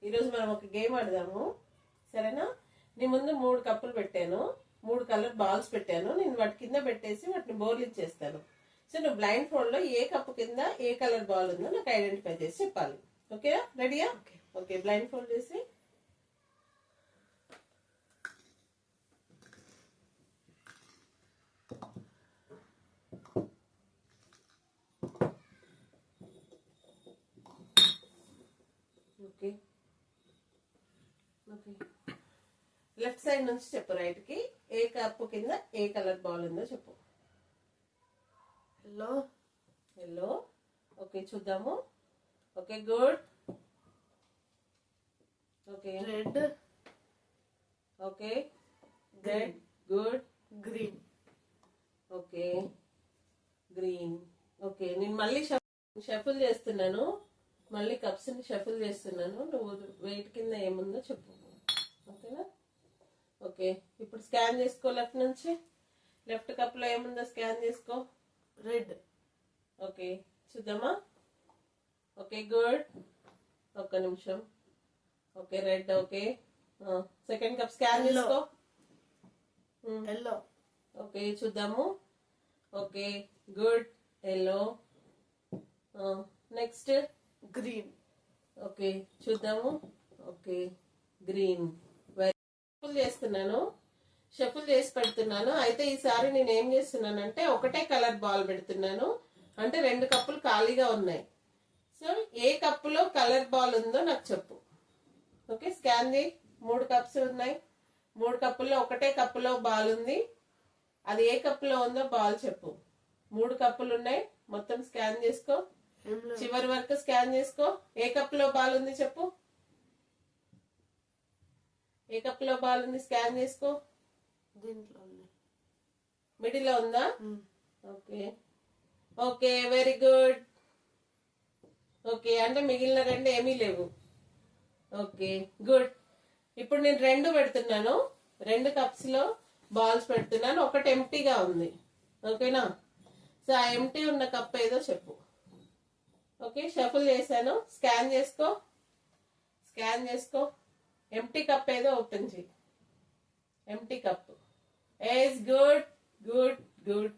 ఈరోజు మనం ఒక గేమ్ ఆడదాము, సరేనా? నీ ముందు 3 కప్పులు పెట్టాను, 3 కలర్ బాల్స్ పెట్టాను. నేను వాటి కింద పెట్టేసి వాటిని బోర్లు ఇచ్చేస్తాను. సో నువ్వు బ్లైండ్ ఫోల్డ్ లో ఏ కప్పు కింద ఏ కలర్ బాల్ ఉందో నాకు ఐడెంటిఫై చేసి చెప్పాలి. ఓకేనా? రెడీయా? ఓకే, బ్లైండ్ ఫోల్డ్ చేసి ఓకే ఓకే లెఫ్ట్ సైడ్ నుంచి చెప్పు, రైట్ కి ఏ కప్పు కింద ఏ కలర్ బాల్ ఉందో చెప్పు. ఎల్లో. ఎల్లో. ఓకే, చూద్దాము. Okay, good. Okay, red. Okay, red. Good. Green. Okay, green. Okay, నేను మళ్ళీ షఫుల్ చేస్తున్నాను, మళ్ళీ కప్స్ ని షఫుల్ చేస్తున్నాను. నువ్వు వెయిట్ కింద ఏముందో చెప్పు. ఓకేనా? ఓకే, ఇప్పుడు స్కాన్ చేసుకో. లెఫ్ట్ నుంచి లెఫ్ట్ కప్ లో ఏముందో స్కాన్ చేసుకో. రెడ్. ఓకే, చూద్దామా? Okay, good. ఒక్క నిమిషం. Okay, red. Okay, second cup scan చేసుకో. ఎల్లో. ఓకే, చూద్దాము. Okay, good. Yellow. Next green. Okay, చూద్దాము. Okay, green. షఫుల్ చేస్తున్నాను, షఫుల్ చేసి పెడుతున్నాను. అయితే ఈసారి నేను ఏం చేస్తున్నానంటే ఒకటే కలర్ బాల్ పెడుతున్నాను, అంటే 2 కప్పులు ఖాళీగా ఉన్నాయి. సో ఏ కప్పులో కలర్ బాల్ ఉందో నాకు చెప్పు. ఓకే, స్కాన్ చేయి. 3 కప్స్ ఉన్నాయి, 3 కప్పుల్లో ఒకటే కప్పులో బాల్ ఉంది. అది ఏ కప్పులో ఉందో బాల్ చెప్పు. 3 కప్పులు ఉన్నాయి, మొత్తం స్కాన్ చేసుకో. చివరి వరకు స్కాన్ చేసుకో. ఏ కప్పులో బాల్ ఉంది చెప్పు. ఏ కప్పులో బాల్ ఉంది స్కాన్ చేసుకో. దీంట్లో ఉంది. మిడిల్ లో ఉందా? Okay okay, very good. Okay, అంటే మిగిలిన 2 ఏమీ లేవు. Okay, good. ఇప్పుడు నేను 2 పెడుతున్నాను, 2 కప్స్ లో బాల్స్ పెడుతున్నాను, ఒకటి ఎంప్టీగా ఉంది. ఓకేనా? సో ఆ ఎంప్టీ ఉన్న కప్ ఏదో చెప్పు. ఓకే, షఫుల్ చేశాను, స్కాన్ చేసుకో. స్కాన్ చేసుకో. ఎంప్టీ కప్ ఏదో ఓపెన్ చేయి. Empty cup. Yes, good good good.